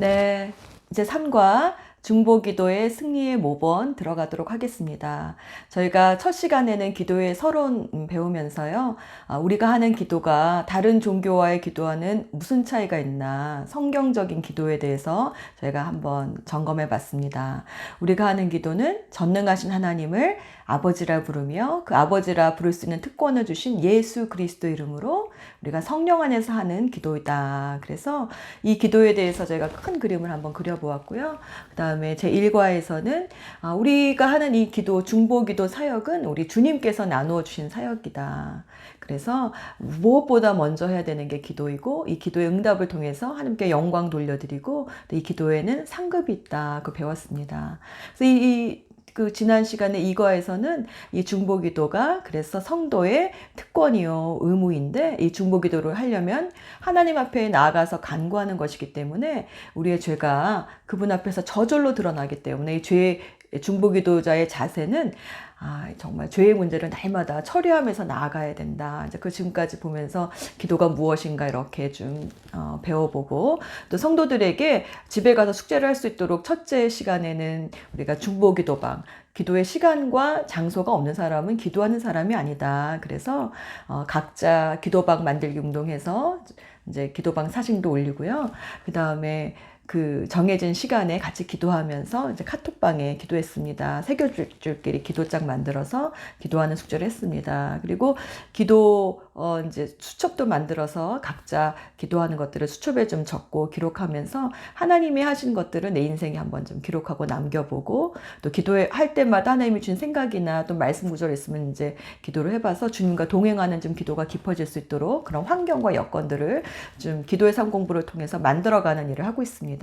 네, 이제 3과 중보기도의 승리의 모본 들어가도록 하겠습니다. 저희가 첫 시간에는 기도의 서론 배우면서요. 우리가 하는 기도가 다른 종교와의 기도와는 무슨 차이가 있나 성경적인 기도에 대해서 저희가 한번 점검해 봤습니다. 우리가 하는 기도는 전능하신 하나님을 아버지라 부르며 그 아버지라 부를 수 있는 특권을 주신 예수 그리스도 이름으로 우리가 성령 안에서 하는 기도이다. 그래서 이 기도에 대해서 저희가 큰 그림을 한번 그려보았고요. 그 다음에 제1과에서는 우리가 하는 이 기도, 중보기도 사역은 우리 주님께서 나누어 주신 사역이다. 그래서 무엇보다 먼저 해야 되는 게 기도이고 이 기도의 응답을 통해서 하나님께 영광 돌려드리고 이 기도에는 상급이 있다. 그 배웠습니다. 그래서 그 지난 시간에 이과에서는 이 중보기도가 그래서 성도의 특권이요 의무인데 이 중보기도를 하려면 하나님 앞에 나아가서 간구하는 것이기 때문에 우리의 죄가 그분 앞에서 저절로 드러나기 때문에 이 죄의 중보기도자의 자세는 정말 죄의 문제를 날마다 처리하면서 나아가야 된다. 이제 그 지금까지 보면서 기도가 무엇인가 이렇게 좀 배워보고 또 성도들에게 집에 가서 숙제를 할 수 있도록 첫째 시간에는 우리가 중보기도방 기도의 시간과 장소가 없는 사람은 기도하는 사람이 아니다. 그래서 각자 기도방 만들기 운동해서 이제 기도방 사진도 올리고요. 그 다음에 그 정해진 시간에 같이 기도하면서 이제 카톡방에 기도했습니다. 새교줄끼리 기도장 만들어서 기도하는 숙제를 했습니다. 그리고 기도 이제 수첩도 만들어서 각자 기도하는 것들을 수첩에 좀 적고 기록하면서 하나님이 하신 것들을 내 인생에 한번 좀 기록하고 남겨보고 또 기도할 때마다 하나님이 준 생각이나 또 말씀 구절 있으면 이제 기도를 해봐서 주님과 동행하는 좀 기도가 깊어질 수 있도록 그런 환경과 여건들을 좀 기도의 삶 공부를 통해서 만들어가는 일을 하고 있습니다.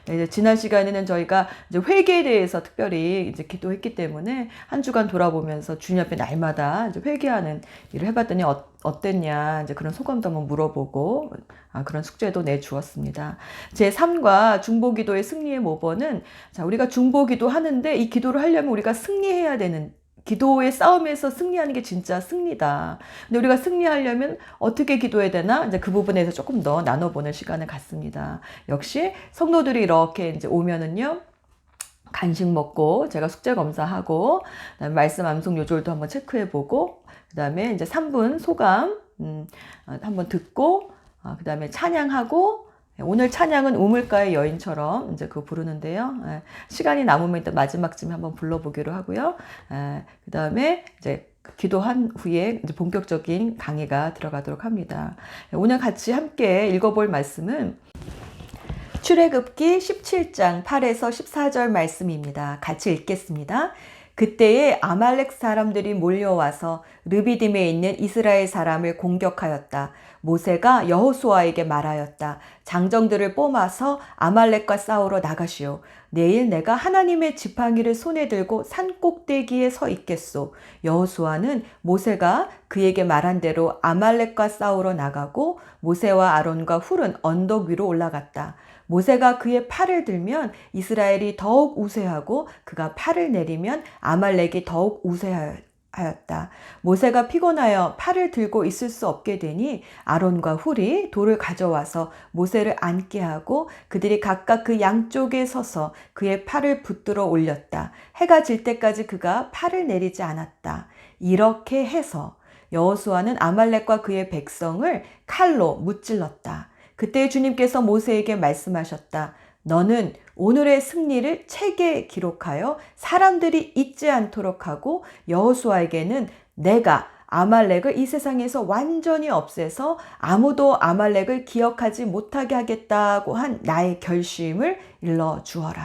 네, 지난 시간에는 저희가 이제 회개에 대해서 특별히 이제 기도했기 때문에 한 주간 돌아보면서 주님 앞에 날마다 이제 회개하는 일을 해봤더니 어땠냐 이제 그런 소감도 한번 물어보고 그런 숙제도 내주었습니다. 제 3과 중보기도의 승리의 모범은 자 우리가 중보기도 하는데 이 기도를 하려면 우리가 승리해야 되는 기도의 싸움에서 승리하는 게 진짜 승리다. 근데 우리가 승리하려면 어떻게 기도해야 되나? 이제 그 부분에서 조금 더 나눠보는 시간을 갖습니다. 역시 성도들이 이렇게 이제 오면은요. 간식 먹고 제가 숙제 검사하고 그다음에 말씀 암송 요절도 한번 체크해보고 그다음에 이제 3분 소감 한번 듣고 그다음에 찬양하고 오늘 찬양은 우물가의 여인처럼 이제 그거 부르는데요. 시간이 남으면 일단 마지막쯤에 한번 불러보기로 하고요. 그 다음에 이제 기도한 후에 이제 본격적인 강의가 들어가도록 합니다. 오늘 같이 함께 읽어볼 말씀은 출애굽기 17장 8에서 14절 말씀입니다. 같이 읽겠습니다. 그때에 아말렉 사람들이 몰려와서 르비딤에 있는 이스라엘 사람을 공격하였다. 모세가 여호수아에게 말하였다. 장정들을 뽑아서 아말렉과 싸우러 나가시오. 내일 내가 하나님의 지팡이를 손에 들고 산 꼭대기에 서 있겠소. 여호수아는 모세가 그에게 말한 대로 아말렉과 싸우러 나가고 모세와 아론과 훌은 언덕 위로 올라갔다. 모세가 그의 팔을 들면 이스라엘이 더욱 우세하고 그가 팔을 내리면 아말렉이 더욱 우세하였다. 모세가 피곤하여 팔을 들고 있을 수 없게 되니 아론과 훌이 돌을 가져와서 모세를 앉게 하고 그들이 각각 그 양쪽에 서서 그의 팔을 붙들어 올렸다. 해가 질 때까지 그가 팔을 내리지 않았다. 이렇게 해서 여호수아는 아말렉과 그의 백성을 칼로 무찔렀다. 그때 주님께서 모세에게 말씀하셨다. 너는 오늘의 승리를 책에 기록하여 사람들이 잊지 않도록 하고 여호수아에게는 내가 아말렉을 이 세상에서 완전히 없애서 아무도 아말렉을 기억하지 못하게 하겠다고 한 나의 결심을 일러주어라.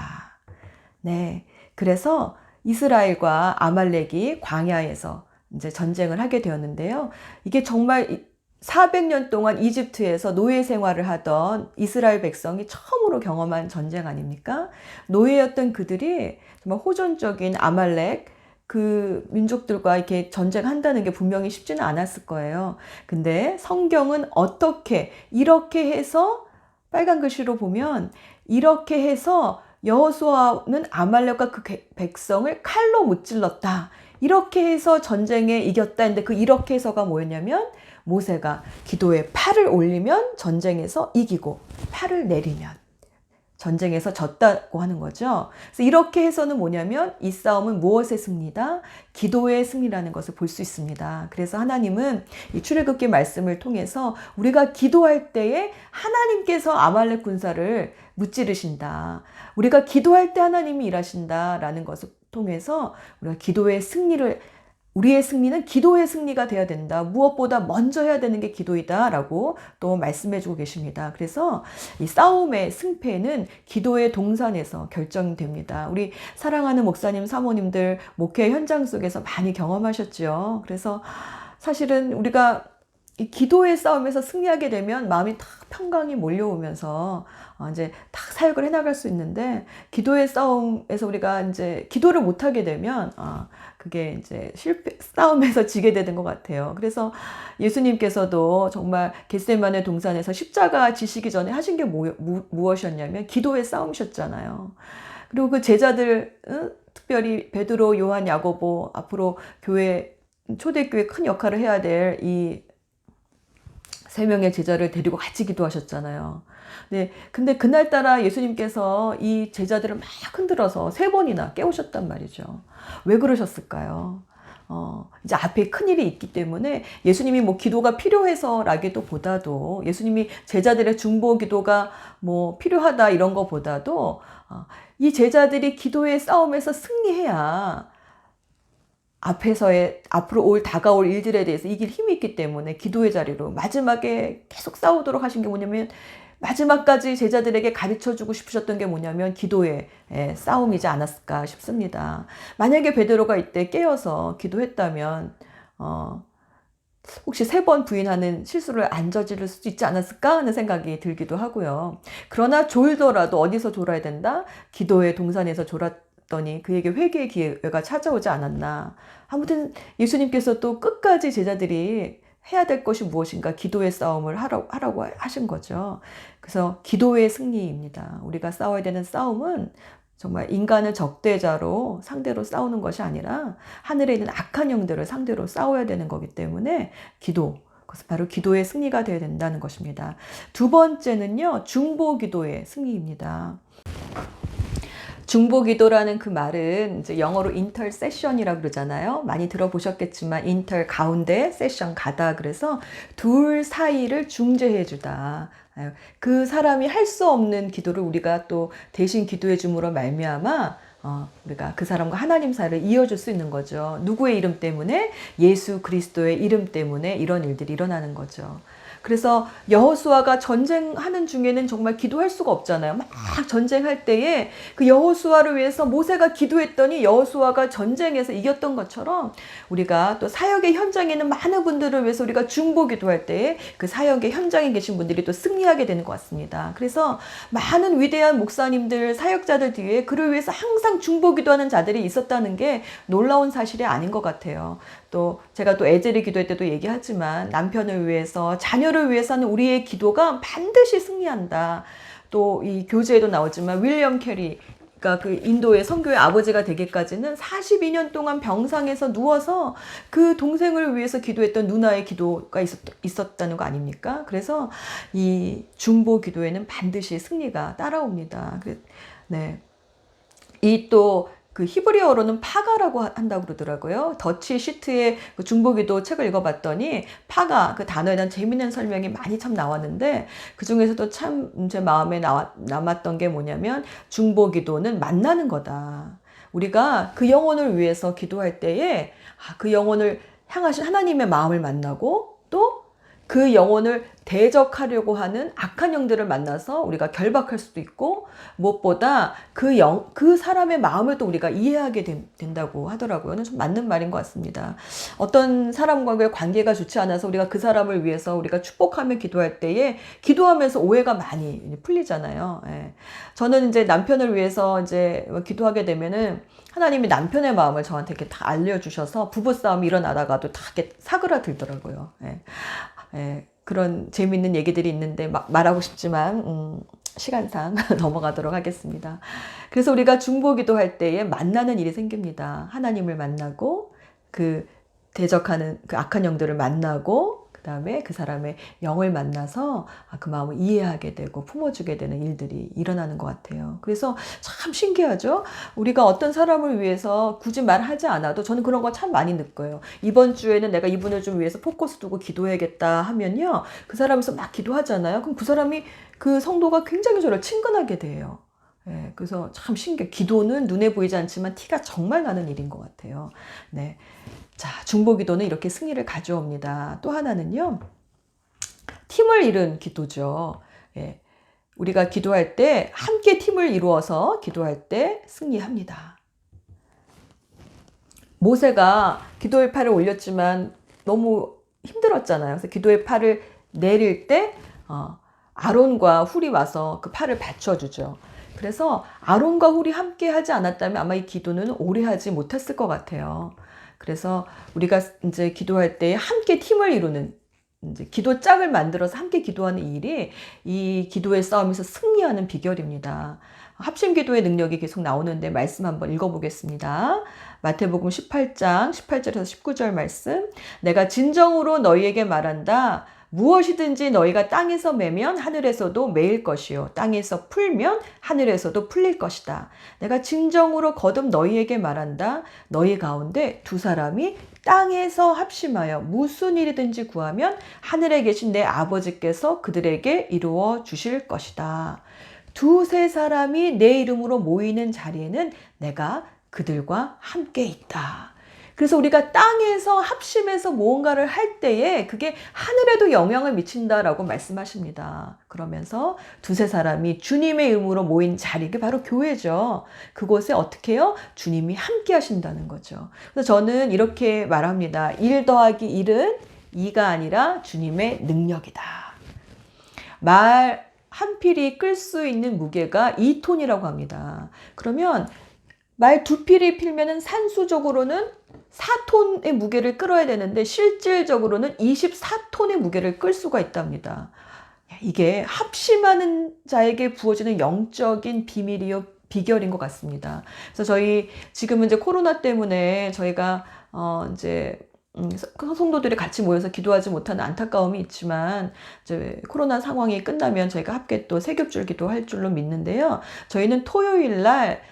네, 그래서 이스라엘과 아말렉이 광야에서 이제 전쟁을 하게 되었는데요. 이게 정말 400년 동안 이집트에서 노예 생활을 하던 이스라엘 백성이 처음으로 경험한 전쟁 아닙니까? 노예였던 그들이 정말 호전적인 아말렉 그 민족들과 이렇게 전쟁한다는 게 분명히 쉽지는 않았을 거예요. 근데 성경은 이렇게 해서 빨간 글씨로 보면 이렇게 해서 여호수아는 아말렉과 그 백성을 칼로 무찔렀다. 이렇게 해서 전쟁에 이겼다. 근데 그 이렇게 해서가 뭐였냐면 모세가 기도에 팔을 올리면 전쟁에서 이기고 팔을 내리면 전쟁에서 졌다고 하는 거죠. 그래서 이렇게 해서는 뭐냐면 이 싸움은 무엇의 승리다? 기도의 승리라는 것을 볼 수 있습니다. 그래서 하나님은 이 출애굽기 말씀을 통해서 우리가 기도할 때에 하나님께서 아말렉 군사를 무찌르신다. 우리가 기도할 때 하나님이 일하신다라는 것을 통해서 우리가 기도의 승리를 우리의 승리는 기도의 승리가 돼야 된다. 무엇보다 먼저 해야 되는 게 기도이다. 라고 또 말씀해 주고 계십니다. 그래서 이 싸움의 승패는 기도의 동산에서 결정됩니다. 우리 사랑하는 목사님, 사모님들 목회 현장 속에서 많이 경험하셨죠. 그래서 사실은 우리가 이 기도의 싸움에서 승리하게 되면 마음이 탁 평강이 몰려오면서 이제 탁 사역을 해나갈 수 있는데 기도의 싸움에서 우리가 이제 기도를 못하게 되면 그게 이제 싸움에서 지게 되는 것 같아요. 그래서 예수님께서도 정말 겟세마네 동산에서 십자가 지시기 전에 하신 게 무엇이었냐면 기도의 싸움이셨잖아요. 그리고 그 제자들 특별히 베드로, 요한, 야고보 앞으로 교회 초대교회 큰 역할을 해야 될 이 세 명의 제자를 데리고 같이 기도하셨잖아요. 네, 근데 그날따라 예수님께서 이 제자들을 막 흔들어서 3번이나 깨우셨단 말이죠. 왜 그러셨을까요? 이제 앞에 큰일이 있기 때문에 예수님이 뭐 기도가 필요해서라기도 보다도 예수님이 제자들의 중보 기도가 뭐 필요하다 이런 거보다도 이 제자들이 기도의 싸움에서 승리해야 앞으로 다가올 일들에 대해서 이길 힘이 있기 때문에 기도의 자리로 마지막에 계속 싸우도록 하신 게 뭐냐면 마지막까지 제자들에게 가르쳐주고 싶으셨던 게 뭐냐면 기도의 싸움이지 않았을까 싶습니다. 만약에 베드로가 이때 깨어서 기도했다면 혹시 3번 부인하는 실수를 안 저지를 수도 있지 않았을까 하는 생각이 들기도 하고요. 그러나 졸더라도 어디서 졸아야 된다? 기도의 동산에서 졸았더니 그에게 회개의 기회가 찾아오지 않았나. 아무튼 예수님께서 또 끝까지 제자들이 해야 될 것이 무엇인가 기도의 싸움을 하라고 하신 거죠. 그래서 기도의 승리입니다. 우리가 싸워야 되는 싸움은 정말 인간을 적대자로 상대로 싸우는 것이 아니라 하늘에 있는 악한 영들을 상대로 싸워야 되는 거기 때문에 그것은 바로 기도의 승리가 되어야 된다는 것입니다. 2번째는요, 중보 기도의 승리입니다. 중보 기도라는 그 말은 이제 영어로 인터세션이라고 그러잖아요. 많이 들어보셨겠지만 인터 가운데, 세션 가다. 그래서 둘 사이를 중재해 주다. 그 사람이 할 수 없는 기도를 우리가 또 대신 기도해 줌으로 말미암아 우리가 그 사람과 하나님 사이를 이어줄 수 있는 거죠. 누구의 이름 때문에? 예수 그리스도의 이름 때문에 이런 일들이 일어나는 거죠. 그래서 여호수아가 전쟁하는 중에는 정말 기도할 수가 없잖아요. 막 전쟁할 때에 그 여호수아를 위해서 모세가 기도했더니 여호수아가 전쟁에서 이겼던 것처럼 우리가 또 사역의 현장에 있는 많은 분들을 위해서 우리가 중보 기도할 때에 그 사역의 현장에 계신 분들이 또 승리하게 되는 것 같습니다. 그래서 많은 위대한 목사님들, 사역자들 뒤에 그를 위해서 항상 중보 기도하는 자들이 있었다는 게 놀라운 사실이 아닌 것 같아요. 또 제가 또 에젤이 기도할 때도 얘기하지만 남편을 위해서 자녀를 위해서는 우리의 기도가 반드시 승리한다. 또 이 교재에도 나오지만 윌리엄 캐리가 그 인도의 선교의 아버지가 되기까지는 42년 동안 병상에서 누워서 그 동생을 위해서 기도했던 누나의 기도가 있었다는 거 아닙니까? 그래서 이 중보 기도에는 반드시 승리가 따라옵니다. 네. 그 히브리어로는 파가라고 한다고 그러더라고요. 더치 시트의 그 중보기도 책을 읽어봤더니 파가 그 단어에 대한 재미있는 설명이 많이 참 나왔는데 그 중에서도 참 제 마음에 남았던 게 뭐냐면 중보기도는 만나는 거다. 우리가 그 영혼을 위해서 기도할 때에 그 영혼을 향하신 하나님의 마음을 만나고 또 그 영혼을 대적하려고 하는 악한 영들을 만나서 우리가 결박할 수도 있고 무엇보다 그 사람의 마음을 또 우리가 이해하게 된다고 하더라고요. 좀 맞는 말인 것 같습니다. 어떤 사람과의 관계가 좋지 않아서 우리가 그 사람을 위해서 우리가 축복하며 기도할 때에 기도하면서 오해가 많이 풀리잖아요. 저는 이제 남편을 위해서 이제 기도하게 되면은 하나님이 남편의 마음을 저한테 이렇게 다 알려주셔서 부부싸움이 일어나다가도 다 이렇게 사그라들더라고요. 그런 재미있는 얘기들이 있는데 말하고 싶지만 시간상 넘어가도록 하겠습니다. 그래서 우리가 중보기도 할 때에 만나는 일이 생깁니다. 하나님을 만나고 그 대적하는 그 악한 영들을 만나고 그다음에 그 사람의 영을 만나서 그 마음을 이해하게 되고 품어주게 되는 일들이 일어나는 것 같아요. 그래서 참 신기하죠? 우리가 어떤 사람을 위해서 굳이 말하지 않아도 저는 그런 거 참 많이 느껴요. 이번 주에는 내가 이분을 좀 위해서 포커스 두고 기도해야겠다 하면요. 그 사람에서 막 기도하잖아요. 그럼 그 사람이 그 성도가 굉장히 저를 친근하게 돼요. 예, 그래서 참 신기해. 기도는 눈에 보이지 않지만 티가 정말 나는 일인 것 같아요. 네. 자, 중보기도는 이렇게 승리를 가져옵니다. 또 하나는요. 팀을 이룬 기도죠. 예. 우리가 기도할 때 함께 팀을 이루어서 기도할 때 승리합니다. 모세가 기도의 팔을 올렸지만 너무 힘들었잖아요. 그래서 기도의 팔을 내릴 때 아론과 훌이 와서 그 팔을 받쳐주죠. 그래서 아론과 훌이 함께 하지 않았다면 아마 이 기도는 오래 하지 못했을 것 같아요. 그래서 우리가 이제 기도할 때 함께 팀을 이루는 이제 기도 짝을 만들어서 함께 기도하는 일이 이 기도의 싸움에서 승리하는 비결입니다. 합심 기도의 능력이 계속 나오는데 말씀 한번 읽어보겠습니다. 마태복음 18장 18절에서 19절 말씀. 내가 진정으로 너희에게 말한다. 무엇이든지 너희가 땅에서 매면 하늘에서도 매일 것이요 땅에서 풀면 하늘에서도 풀릴 것이다. 내가 진정으로 거듭 너희에게 말한다. 너희 가운데 두 사람이 땅에서 합심하여 무슨 일이든지 구하면 하늘에 계신 내 아버지께서 그들에게 이루어 주실 것이다. 두세 사람이 내 이름으로 모이는 자리에는 내가 그들과 함께 있다. 그래서 우리가 땅에서 합심해서 무언가를 할 때에 그게 하늘에도 영향을 미친다라고 말씀하십니다. 그러면서 두세 사람이 주님의 이름으로 모인 자리, 그게 바로 교회죠. 그곳에 어떻게 해요? 주님이 함께 하신다는 거죠. 그래서 저는 이렇게 말합니다. 1 더하기 1은 2가 아니라 주님의 능력이다. 말 한 필이 끌 수 있는 무게가 2톤이라고 합니다. 그러면 말 두 필이 필면은 산수적으로는 4톤의 무게를 끌어야 되는데 실질적으로는 24톤의 무게를 끌 수가 있답니다. 이게 합심하는 자에게 부어지는 영적인 비밀이요 비결인 것 같습니다. 그래서 저희 지금은 이제 코로나 때문에 저희가 이제 성도들이 같이 모여서 기도하지 못하는 안타까움이 있지만 이제 코로나 상황이 끝나면 저희가 함께 또 새겹줄 기도할 줄로 믿는데요. 저희는 토요일 날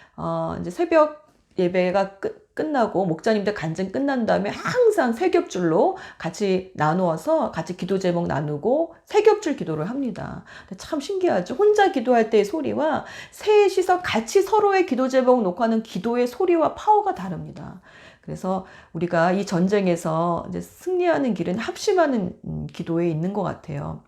이제 새벽 예배가 끝나고 목자님들 간증 끝난 다음에 항상 새겹줄로 같이 나누어서 같이 기도 제목 나누고 새겹줄 기도를 합니다. 참 신기하죠. 혼자 기도할 때의 소리와 셋이서 같이 서로의 기도 제목 놓고 하는 기도의 소리와 파워가 다릅니다. 그래서 우리가 이 전쟁에서 이제 승리하는 길은 합심하는 기도에 있는 것 같아요.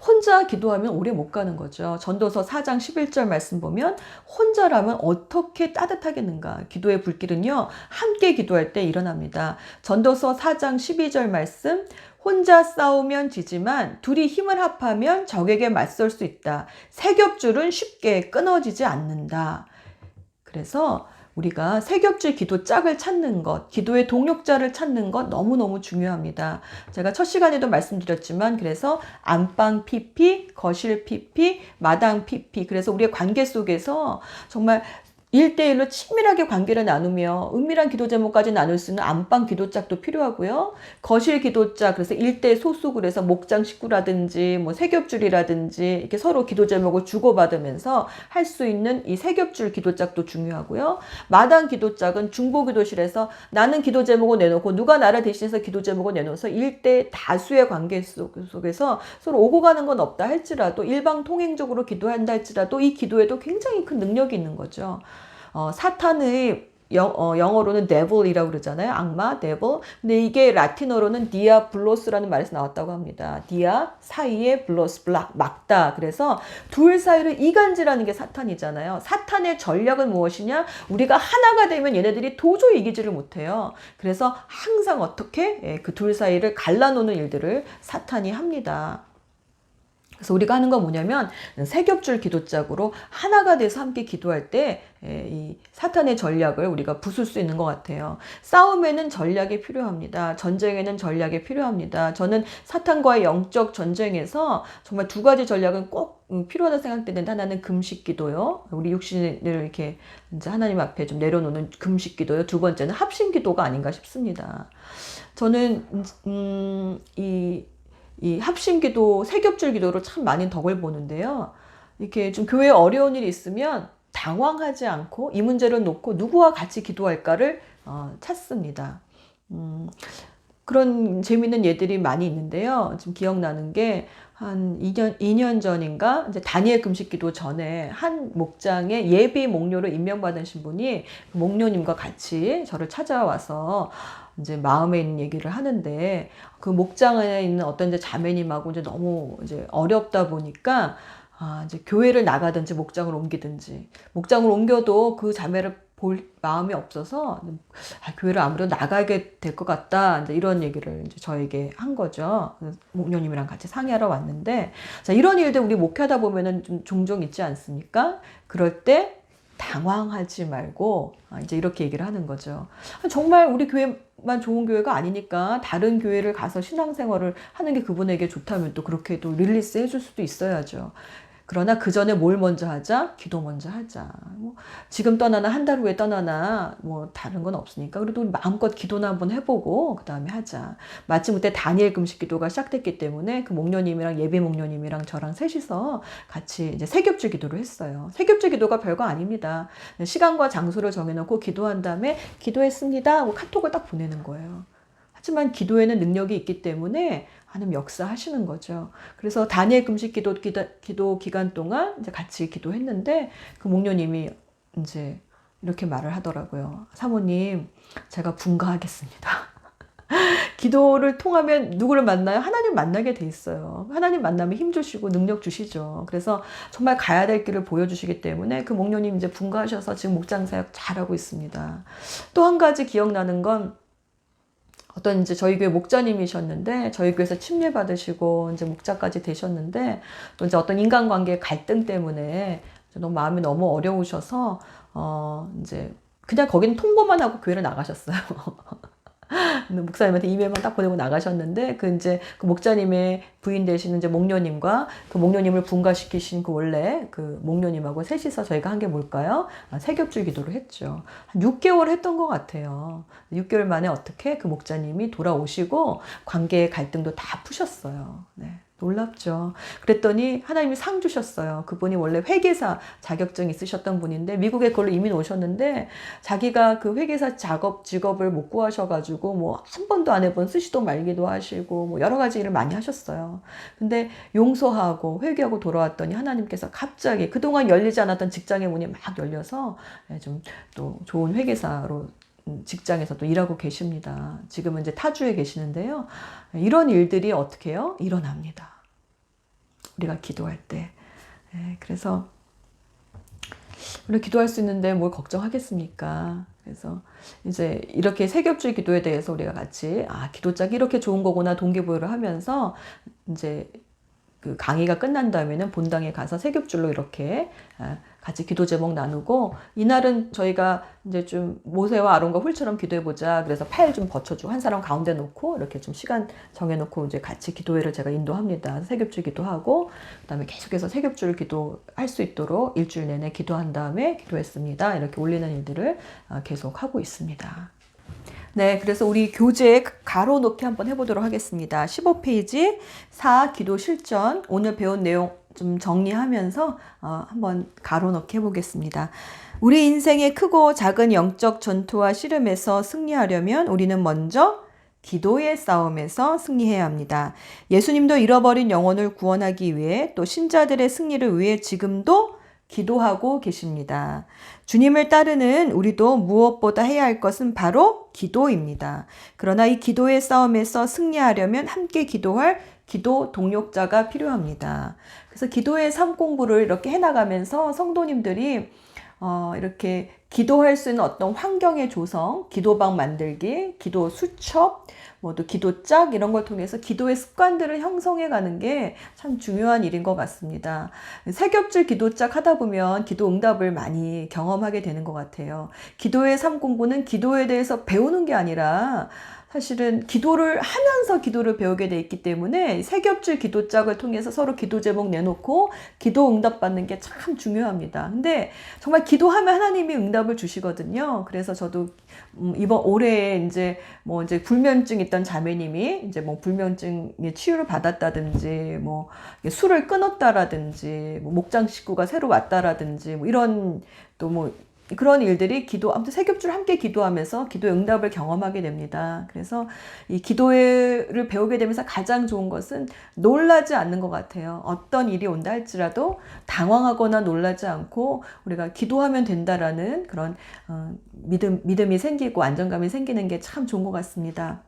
혼자 기도하면 오래 못 가는 거죠. 전도서 4장 11절 말씀 보면 혼자라면 어떻게 따뜻하겠는가. 기도의 불길은요. 함께 기도할 때 일어납니다. 전도서 4장 12절 말씀. 혼자 싸우면 지지만 둘이 힘을 합하면 적에게 맞설 수 있다. 새겹줄은 쉽게 끊어지지 않는다. 그래서 우리가 새겹줄 기도 짝을 찾는 것, 기도의 동력자를 찾는 것 너무너무 중요합니다. 제가 첫 시간에도 말씀드렸지만 그래서 안방 PP, 거실 PP, 마당 PP 그래서 우리의 관계 속에서 정말 1대1로 친밀하게 관계를 나누며 은밀한 기도 제목까지 나눌 수 있는 안방 기도짝도 필요하고요. 거실 기도짝, 그래서 1대 소속을 해서 목장 식구라든지 뭐 새겹줄이라든지 이렇게 서로 기도 제목을 주고받으면서 할 수 있는 이 새겹줄 기도짝도 중요하고요. 마당 기도짝은 중보 기도실에서 나는 기도 제목을 내놓고 누가 나를 대신해서 기도 제목을 내놓아서 1대 다수의 관계 속에서 서로 오고 가는 건 없다 할지라도 일방통행적으로 기도한다 할지라도 이 기도에도 굉장히 큰 능력이 있는 거죠. 사탄의 영어로는 devil이라고 그러잖아요. 악마, devil. 근데 이게 라틴어로는 diabolos라는 말에서 나왔다고 합니다. dia, 사이에, bolos, 막다. 그래서 둘 사이를 이간질하는 게 사탄이잖아요. 사탄의 전략은 무엇이냐? 우리가 하나가 되면 얘네들이 도저히 이기지를 못해요. 그래서 항상 어떻게 그 둘 사이를 갈라놓는 일들을 사탄이 합니다. 그래서 우리가 하는 건 뭐냐면 세겹줄 기도짝으로 하나가 돼서 함께 기도할 때 이 사탄의 전략을 우리가 부술 수 있는 것 같아요. 싸움에는 전략이 필요합니다. 전쟁에는 전략이 필요합니다. 저는 사탄과의 영적 전쟁에서 정말 두 가지 전략은 꼭 필요하다 생각되는데, 하나는 금식 기도요. 우리 육신을 이렇게 이제 하나님 앞에 좀 내려놓는 금식 기도요. 두 번째는 합심 기도가 아닌가 싶습니다. 저는 이 합심 기도, 세겹줄 기도로 참 많은 덕을 보는데요. 이렇게 좀 교회에 어려운 일이 있으면 당황하지 않고 이 문제를 놓고 누구와 같이 기도할까를 찾습니다. 그런 재미있는 예들이 많이 있는데요. 좀 기억나는 게 한 2년 전인가 이제 다니엘 금식 기도 전에 한 목장에 예비 목료로 임명받으신 분이 목료님과 같이 저를 찾아와서 이제 마음에 있는 얘기를 하는데, 그 목장에 있는 어떤 이제 자매님하고 이제 너무 이제 어렵다 보니까 이제 교회를 나가든지 목장을 옮기든지, 목장을 옮겨도 그 자매를 볼 마음이 없어서 교회를 아무래도 나가게 될 것 같다, 이제 이런 얘기를 이제 저에게 한 거죠. 목녀님이랑 같이 상의하러 왔는데, 자, 이런 일들 우리 목회하다 보면은 좀 종종 있지 않습니까? 그럴 때 당황하지 말고 이제 이렇게 얘기를 하는 거죠. 정말 우리 교회만 좋은 교회가 아니니까 다른 교회를 가서 신앙생활을 하는 게 그분에게 좋다면 또 그렇게 또 릴리스 해줄 수도 있어야죠. 그러나 그 전에 뭘 먼저 하자? 기도 먼저 하자. 뭐 지금 떠나나 한 달 후에 떠나나 뭐 다른 건 없으니까 그래도 우리 마음껏 기도나 한번 해보고 그 다음에 하자. 마침 그때 다니엘 금식 기도가 시작됐기 때문에 그 목녀님이랑 예배 목녀님이랑 저랑 셋이서 같이 이제 세겹줄 기도를 했어요. 세겹줄 기도가 별거 아닙니다. 시간과 장소를 정해놓고 기도한 다음에 기도했습니다 하고 카톡을 딱 보내는 거예요. 하지만 기도에는 능력이 있기 때문에 하나님 역사하시는 거죠. 그래서 다니엘 금식 기도 기간 동안 이제 같이 기도했는데 그 목녀님이 이제 이렇게 말을 하더라고요. 사모님, 제가 분가하겠습니다. 기도를 통하면 누구를 만나요? 하나님 만나게 돼 있어요. 하나님 만나면 힘 주시고 능력 주시죠. 그래서 정말 가야 될 길을 보여주시기 때문에 그 목녀님 이제 분가하셔서 지금 목장 사역 잘하고 있습니다. 또 한 가지 기억나는 건, 어떤 이제 저희 교회 목자님이셨는데 저희 교회에서 침례 받으시고 이제 목자까지 되셨는데, 또 이제 어떤 인간관계 갈등 때문에 너무 마음이 너무 어려우셔서 이제 그냥 거기는 통보만 하고 교회를 나가셨어요. 목사님한테 이메일만 딱 보내고 나가셨는데, 그 이제 그 목자님의 부인 되시는 이제 목녀님과 그 목녀님을 분가시키신 그 원래 그 목녀님하고 셋이서 저희가 한 게 뭘까요? 세겹줄 기도를 했죠. 한 6개월 했던 것 같아요. 6개월 만에 어떻게 그 목자님이 돌아오시고 관계의 갈등도 다 푸셨어요. 네. 놀랍죠. 그랬더니 하나님이 상 주셨어요. 그분이 원래 회계사 자격증이 있으셨던 분인데 미국에 그걸로 이민 오셨는데, 자기가 그 회계사 직업을 못 구하셔가지고 뭐 한 번도 안 해본 쓰지도 말기도 하시고 뭐 여러 가지 일을 많이 하셨어요. 근데 용서하고 회개하고 돌아왔더니 하나님께서 갑자기 그동안 열리지 않았던 직장의 문이 막 열려서 좀 또 좋은 회계사로 직장에서 또 일하고 계십니다. 지금은 이제 타주에 계시는데요. 이런 일들이 어떻게 해요? 일어납니다. 우리가 기도할 때. 그래서 우리 기도할 수 있는데 뭘 걱정하겠습니까? 그래서 이제 이렇게 세겹줄 기도에 대해서 우리가 같이 기도짝이 이렇게 좋은 거구나 동기부여를 하면서, 이제 그 강의가 끝난 다음에는 본당에 가서 세겹줄로 이렇게 같이 기도 제목 나누고, 이날은 저희가 이제 좀 모세와 아론과 훌처럼 기도해보자. 그래서 팔 좀 받쳐주고 한 사람 가운데 놓고 이렇게 좀 시간 정해놓고 이제 같이 기도회를 제가 인도합니다. 세겹줄 기도하고 그다음에 계속해서 세겹줄 기도할 수 있도록 일주일 내내 기도한 다음에 기도했습니다. 이렇게 올리는 일들을 계속 하고 있습니다. 네, 그래서 우리 교재 가로 놓기 한번 해보도록 하겠습니다. 15페이지 4 기도 실전, 오늘 배운 내용 좀 정리하면서 한번 가로 놓기 해보겠습니다. 우리 인생의 크고 작은 영적 전투와 씨름에서 승리하려면 우리는 먼저 기도의 싸움에서 승리해야 합니다. 예수님도 잃어버린 영혼을 구원하기 위해, 또 신자들의 승리를 위해 지금도 기도하고 계십니다. 주님을 따르는 우리도 무엇보다 해야 할 것은 바로 기도입니다. 그러나 이 기도의 싸움에서 승리하려면 함께 기도할 기도 동력자가 필요합니다. 그래서 기도의 삶 공부를 이렇게 해나가면서 성도님들이 이렇게 기도할 수 있는 어떤 환경의 조성, 기도방 만들기, 기도 수첩, 뭐 또 기도짝 이런 걸 통해서 기도의 습관들을 형성해 가는 게 참 중요한 일인 것 같습니다. 세 겹줄 기도짝 하다 보면 기도 응답을 많이 경험하게 되는 것 같아요. 기도의 삶 공부는 기도에 대해서 배우는 게 아니라 사실은 기도를 하면서 기도를 배우게 돼 있기 때문에 세 겹줄 기도짝을 통해서 서로 기도 제목 내놓고 기도 응답 받는 게 참 중요합니다. 근데 정말 기도하면 하나님이 응답을 주시거든요. 그래서 저도 이번 올해 이제 불면증 있던 자매님이 이제 뭐 불면증의 치유를 받았다든지 뭐 술을 끊었다라든지 뭐 목장 식구가 새로 왔다라든지 뭐 이런 또 뭐 그런 일들이 아무튼 세 겹줄 함께 기도하면서 기도의 응답을 경험하게 됩니다. 그래서 이 기도를 배우게 되면서 가장 좋은 것은 놀라지 않는 것 같아요. 어떤 일이 온다 할지라도 당황하거나 놀라지 않고 우리가 기도하면 된다라는 그런 믿음이 생기고 안정감이 생기는 게 참 좋은 것 같습니다.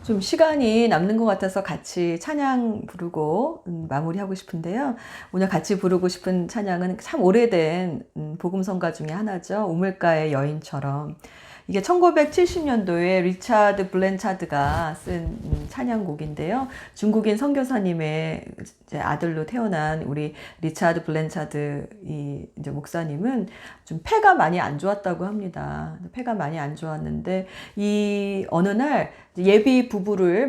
좀 시간이 남는 것 같아서 같이 찬양 부르고 마무리하고 싶은데요. 오늘 같이 부르고 싶은 찬양은 참 오래된 복음성가 중에 하나죠. 우물가의 여인처럼. 이게 1970년도에 리차드 블렌차드가 쓴 찬양곡인데요. 중국인 선교사님의 이제 아들로 태어난 우리 리차드 블렌차드 이제 목사님은 좀 폐가 많이 안 좋았다고 합니다. 폐가 많이 안 좋았는데 이 어느 날 예비 부부를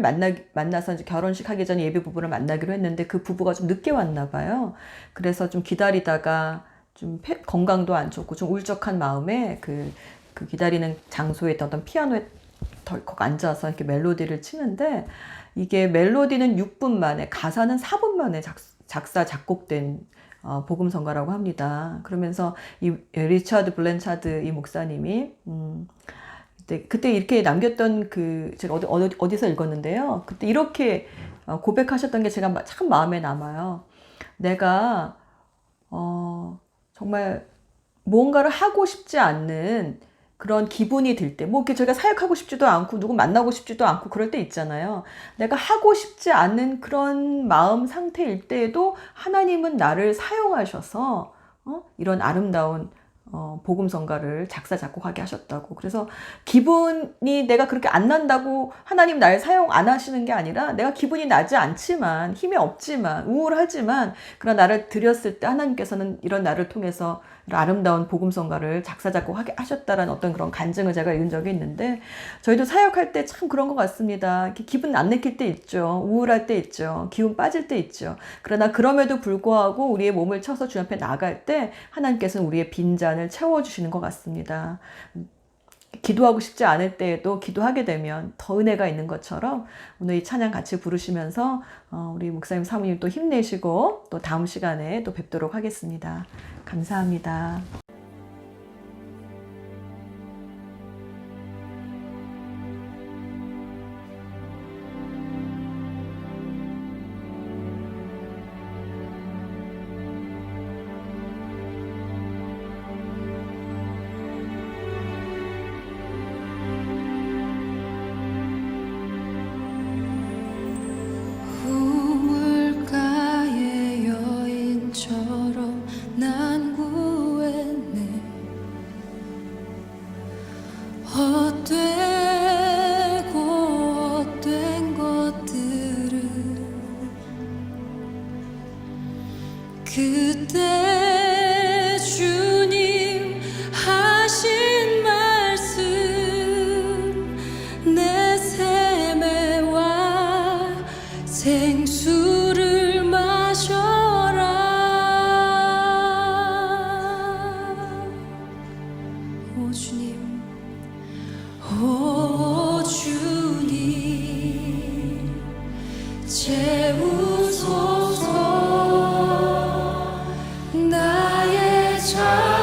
만나서 이제 결혼식 하기 전에 예비 부부를 만나기로 했는데 그 부부가 좀 늦게 왔나 봐요. 그래서 좀 기다리다가 좀 건강도 안 좋고 좀 울적한 마음에 그 기다리는 장소에 있던 어떤 피아노에 덜컥 앉아서 이렇게 멜로디를 치는데 이게 멜로디는 6분 만에 가사는 4분 만에 작사 작곡된 복음성가라고 합니다. 그러면서 이 리차드 블렌차드 이 목사님이 그때 이렇게 남겼던 제가 어디서 읽었는데요. 그때 이렇게 고백하셨던 게 제가 참 마음에 남아요. 내가 정말 무언가를 하고 싶지 않는 그런 기분이 들 때, 뭐 이렇게 제가 사역하고 싶지도 않고 누구 만나고 싶지도 않고 그럴 때 있잖아요. 내가 하고 싶지 않은 그런 마음 상태일 때에도 하나님은 나를 사용하셔서 이런 아름다운 복음성가를 작사 작곡하게 하셨다고. 그래서 기분이 내가 그렇게 안 난다고 하나님 날 사용 안 하시는 게 아니라 내가 기분이 나지 않지만 힘이 없지만 우울하지만 그런 나를 드렸을 때 하나님께서는 이런 나를 통해서 아름다운 복음성가를 작사 작곡하게 하셨다라는 어떤 그런 간증을 제가 읽은 적이 있는데 저희도 사역할 때 참 그런 것 같습니다. 이렇게 기분 안 내킬 때 있죠. 우울할 때 있죠. 기운 빠질 때 있죠. 그러나 그럼에도 불구하고 우리의 몸을 쳐서 주님 앞에 나갈 때 하나님께서는 우리의 빈잔을 채워주시는 것 같습니다. 기도하고 싶지 않을 때에도 기도하게 되면 더 은혜가 있는 것처럼 오늘 이 찬양 같이 부르시면서 우리 목사님 사모님 또 힘내시고 또 다음 시간에 또 뵙도록 하겠습니다. 감사합니다. 우물가의 여인처럼 난 구했네. 헛되고 헛된 것들을 그때 주님 하신 말씀 내 샘에와 생수를 마셔라. 오 주님, 오 주님 채우소서 나의 자